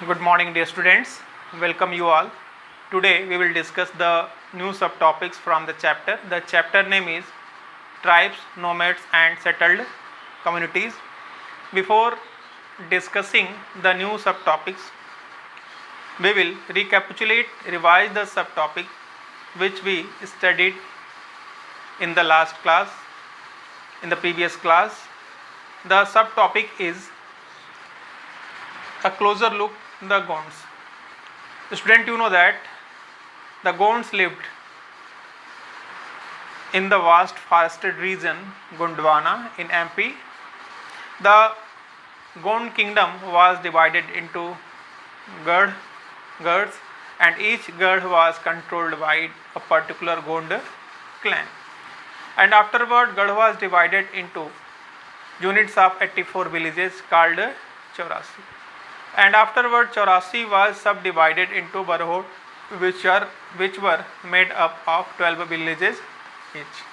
Good morning, dear students. Welcome you all. Today we will discuss the new subtopics from the chapter. The chapter name is Tribes, Nomads and Settled Communities. Before discussing the new subtopics, we will revise the subtopic which we studied in the last class, in the previous class. The subtopic is a closer look the Gonds. Student, you know that the Gonds lived in the vast forested region Gondwana in MP. The Gond kingdom was divided into Gards, and each Gard was controlled by a particular Gond clan. And afterward, Gard was divided into units of 84 villages called Chaurasi. And afterward, Chaurasi was subdivided into Barhot, which were made up of 12 villages each.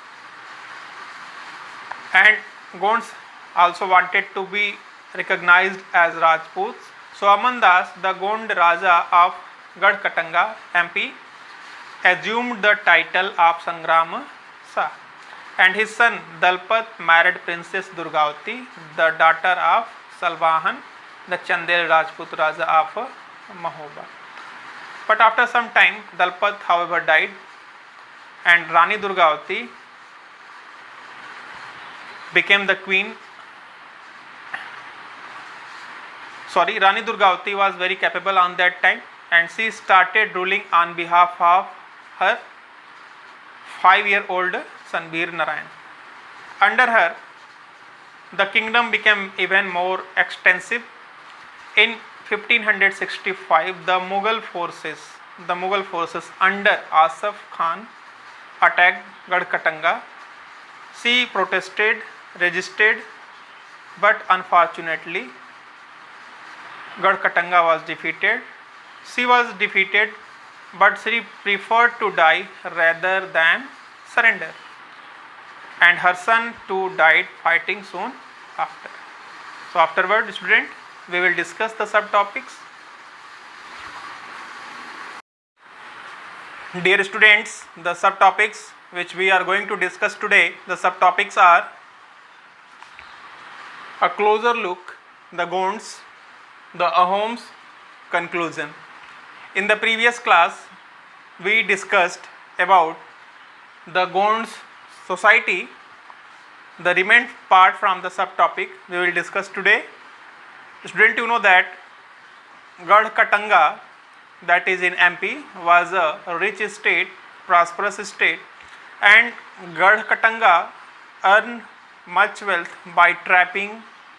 And Gonds also wanted to be recognized as Rajputs. So Aman Das, the Gond Raja of Gadkatanga, MP, assumed the title of Sangram Shah, and his son Dalpat married Princess Durgavati, the daughter of Salvahan, the Chandel Rajput Raja of Mahoba. But after some time, Dalpat, however, died, and Rani Durgavati became the queen. Rani Durgavati was very capable on that time, and she started ruling on behalf of her 5-year-old son Bir Narayan. Under her, the kingdom became even more extensive. In 1565, the Mughal forces under Asaf Khan attacked Gadkatanga. She protested, resisted, but unfortunately, Gadkatanga was defeated. She was defeated, but she preferred to die rather than surrender. And her son too died fighting soon after. So afterward, student, we will discuss the subtopics. Dear students, the subtopics which we are going to discuss today, the subtopics are a closer look, the Gonds, the Ahoms, conclusion. In the previous class, we discussed about the Gonds society. The remaining part from the subtopic we will discuss today. Student, you know that Gadkatanga, that is in MP, was a rich state, prosperous state, and Gadkatanga earned much wealth by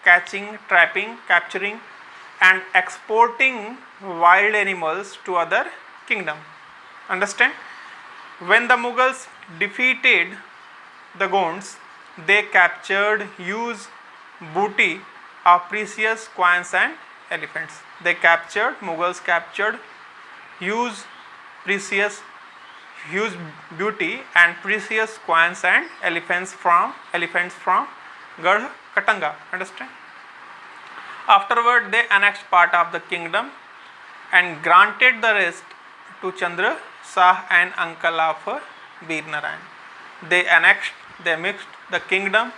catching, capturing and exporting wild animals to other kingdom. Understand? When the Mughals defeated the Gonds, they captured huge booty of precious coins and elephants. Mughals captured huge beauty and precious coins and elephants from Gadkatanga. Understand? Afterward, they annexed part of the kingdom and granted the rest to Chandra Shah and uncle of Bir Narayan. They mixed the kingdom,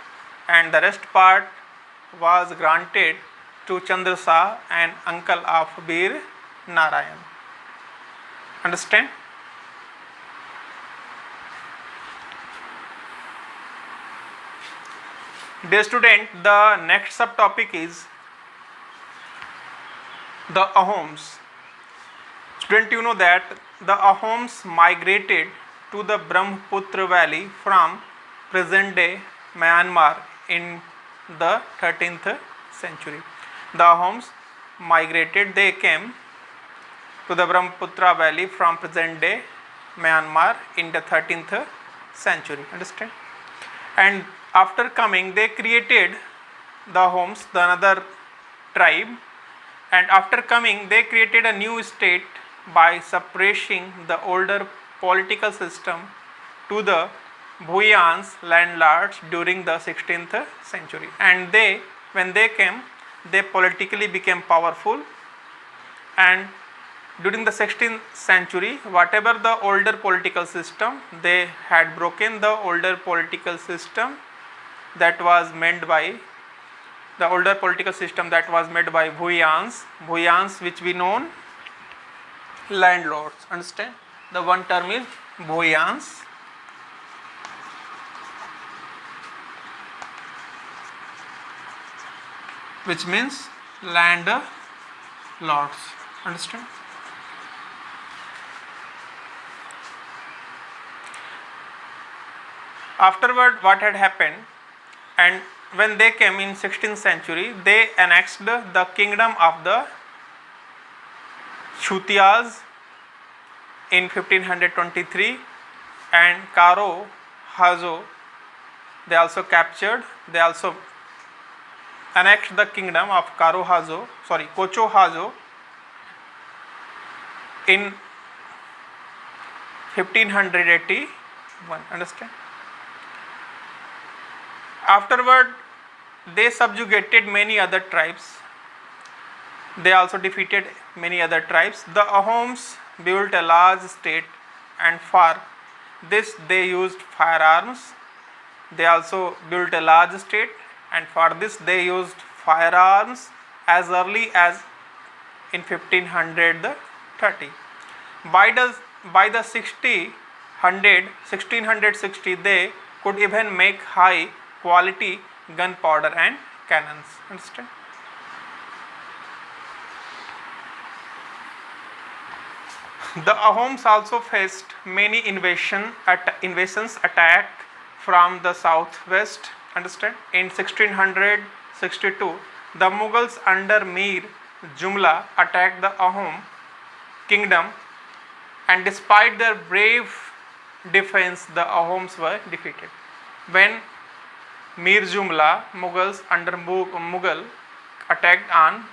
and the rest part was granted to Chandra Shah and uncle of Bir Narayan. Understand? Dear student, the next subtopic is the Ahoms. Student, you know that the Ahoms migrated to the Brahmaputra valley from present day Myanmar in the 13th century. The Ahoms migrated, they came to the Brahmaputra valley from present day Myanmar in the 13th century. Understand? And after coming, they created the Ahoms, the another tribe, and after coming, they created a new state by suppressing the older political system to the Bhuyans landlords during the 16th century. And when they came, they politically became powerful and during the 16th century, whatever the older political system, they had broken the older political system that was made by Bhuyans, which we known landlords. Understand? The one term is Bhuyans. Which means landlords. Understand? Afterward, what had happened, and when they came in 16th century, they annexed the kingdom of the Chutias in 1523, and Karo Hazo they also captured. They also annexed the kingdom of Kocho Hazo in 1581. Understand? Afterward, they subjugated many other tribes. They also defeated many other tribes. The Ahoms built a large state, and for this they used firearms. They also built a large state, and for this they used firearms as early as in 1530. By the 1660, they could even make high quality gunpowder and cannons. Understand? The Ahoms also faced many invasions attack from the southwest. Understand? In 1662, the Mughals under Mir Jumla attacked the Ahom kingdom, and despite their brave defense, the Ahoms were defeated. When Mir Jumla, Mughals under Mughal attacked on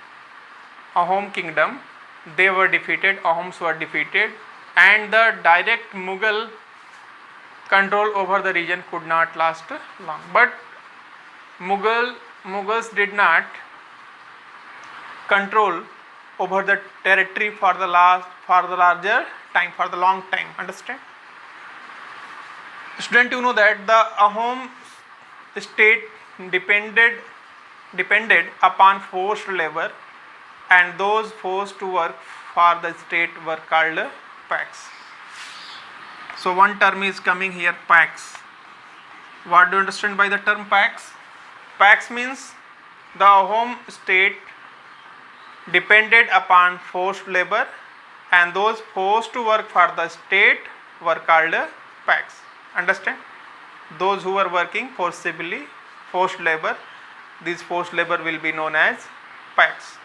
Ahom kingdom, they were defeated, Ahoms were defeated, and the direct Mughal control over the region could not last long. But Mughals did not control over the territory for the long time. Understand? Student, you know that the Ahom state depended upon forced labor, and those forced to work for the state were called Paks. So one term is coming here, Paks. What do you understand by the term Paks? Paks means the Ahom state depended upon forced labor, and those forced to work for the state were called Paks. Understand? Those who were working forcibly, forced labor, these forced labor will be known as Paks.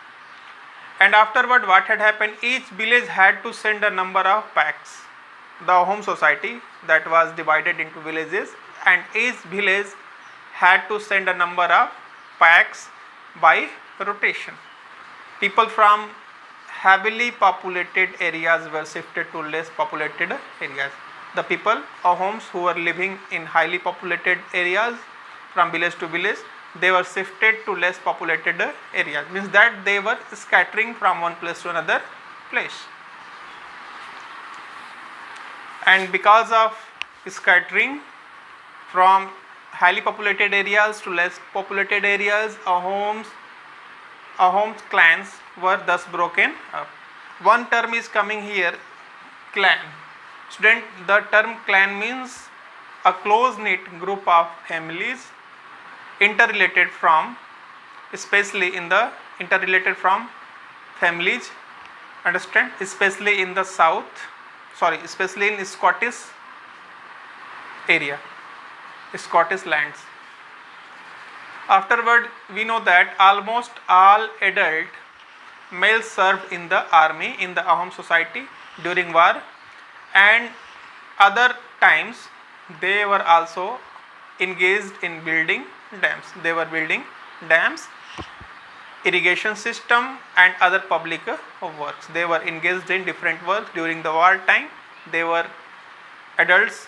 And afterward, what had happened, each village had to send a number of Paks. The Ahom society that was divided into villages, and each village had to send a number of Paks by rotation. People from heavily populated areas were shifted to less populated areas. The people, Ahoms, who were living in highly populated areas from village to village, they were shifted to less populated areas. Means that they were scattering from one place to another place. And because of scattering from highly populated areas to less populated areas, Ahoms clans were thus broken up. One term is coming here, clan. Student, the term clan means a close knit group of families interrelated from families, understand, especially in the especially in Scottish area, Scottish lands. Afterward, we know that almost all adult males served in the army in the Ahom society during war, and other times they were also engaged in building dams. They were building dams, irrigation system, and other public works. They were engaged in different works during the war time. They were adults,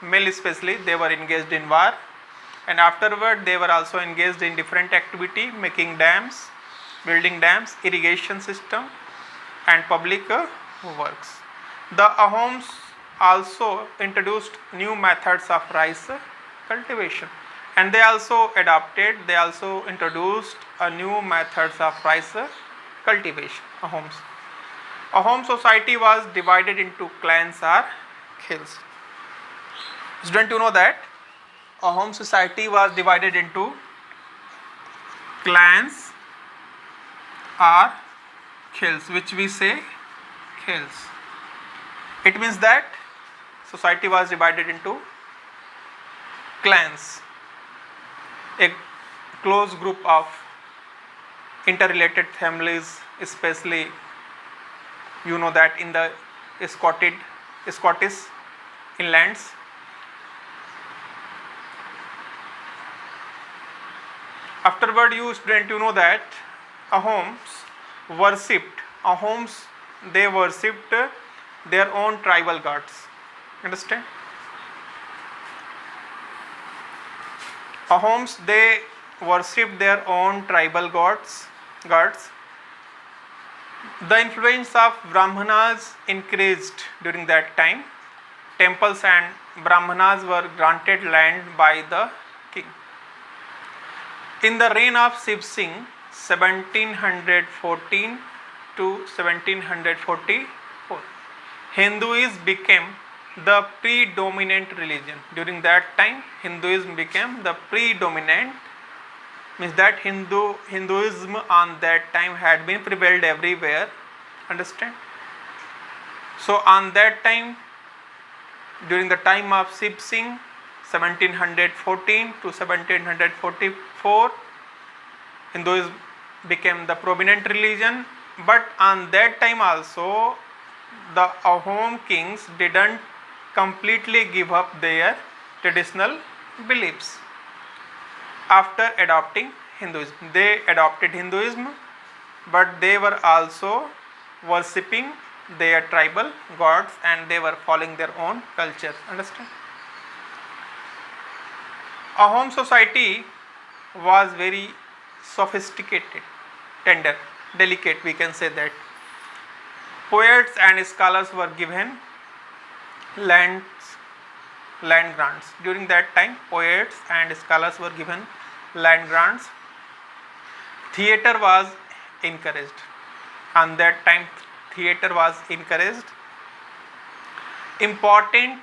male especially, they were engaged in war, and afterward they were also engaged in different activity, making dams, building dams, irrigation system, and public works. The Ahoms also introduced new methods of rice cultivation, and they also introduced a new methods of rice cultivation. Ahom society was divided into clans or khels. Student, you know that Ahom society was divided into clans or khels, which we say khels. It means that society was divided into clans, a close group of interrelated families, especially you know that in the Scottish inlands. Afterward, you know that Ahoms they worshipped their own tribal gods. Understand? Ahoms they worshipped their own tribal gods. The influence of Brahmanas increased during that time. Temples and Brahmanas were granted land by the king. In the reign of Shiv Singh, 1714 to 1744, Hinduism became the predominant religion. During that time, Hinduism became the predominant, means that Hinduism on that time had been prevailed everywhere. Understand? So on that time, during the time of Shiv Singh, 1714 to 1744, Hinduism became the prominent religion. But on that time also, the Ahom kings didn't completely give up their traditional beliefs. After adopting Hinduism, they adopted Hinduism, but they were also worshipping their tribal gods and they were following their own culture. Understand? Ahom society was very sophisticated, tender, delicate, we can say that. Poets and scholars were given land grants. During that time, poets and scholars were given land grants. Theatre was encouraged. On that time, theatre was encouraged. Important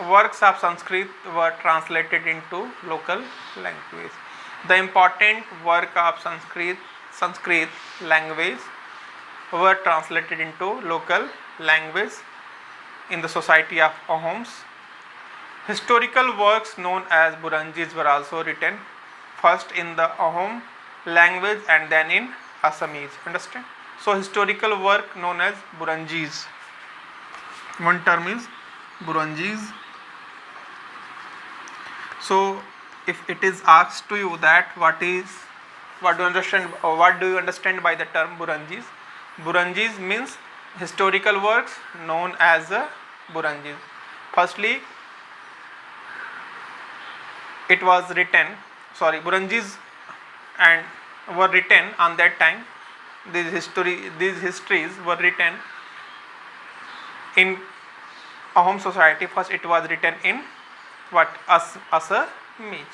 works of Sanskrit were translated into local language. The important work of Sanskrit language were translated into local language in the society of Ahoms. Historical works known as Buranjis were also written, first in the Ahom language and then in Assamese. Understand? So historical work known as Buranjis. One term is Buranjis. So if it is asked to you that what do you understand by the term Buranjis? Buranjis means historical works known as Buranjis. Firstly, it was written, Buranjis and were written on that time. These histories were written in Ahom society. First it was written in what? Assamese.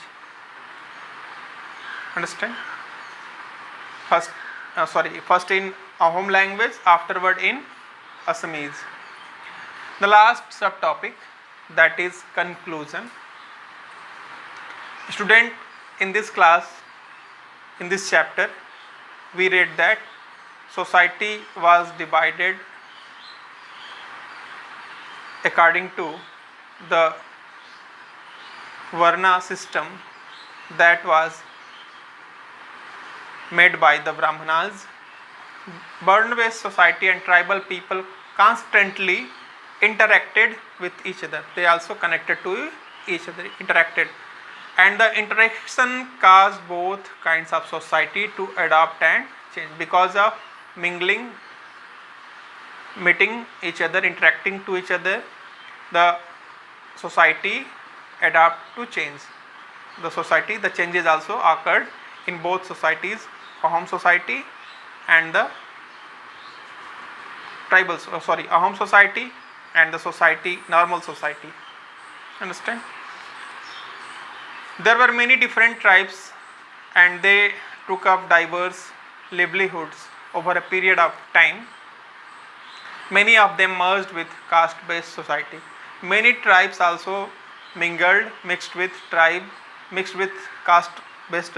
Understand? First in Ahom language, afterward in Assamese. The last subtopic, that is conclusion. Student, in this class, in this chapter, we read that society was divided according to the Varna system that was made by the Brahmanas. Burn-based society and tribal people constantly interacted with each other. They also connected to each other, interacted. And the interaction caused both kinds of society to adapt and change. Because of mingling, meeting each other, interacting to each other, the society adapt to change. The changes also occurred in both societies, Ahom society and the Ahom society and the society, normal society. Understand? There were many different tribes and they took up diverse livelihoods over a period of time. Many of them merged with caste-based society. Many tribes also mixed with caste-based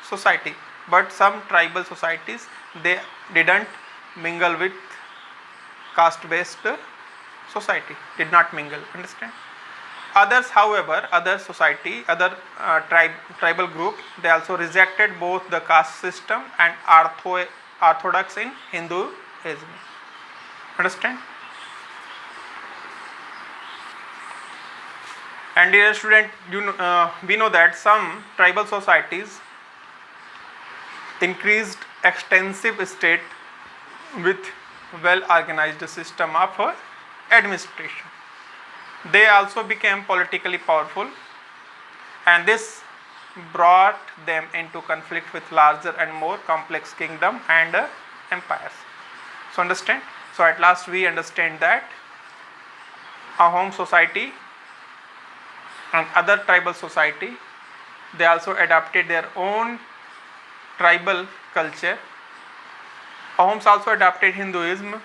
society. But some tribal societies, they didn't mingle with caste-based society, did not mingle. Understand? Others, however, tribal group, they also rejected both the caste system and orthodox in Hinduism. Understand? And dear student, we know that some tribal societies increased extensive state with well organized system of administration. They also became politically powerful, and this brought them into conflict with larger and more complex kingdom and empires. So understand? So at last we understand that Ahom society and other tribal society, they also adopted their own tribal culture. Ahoms also adopted Hinduism,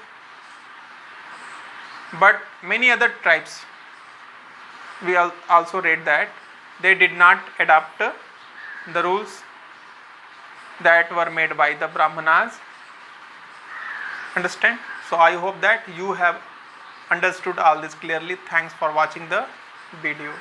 but many other tribes, we also read that they did not adopt the rules that were made by the Brahmanas. Understand? So I hope that you have understood all this clearly. Thanks for watching the video.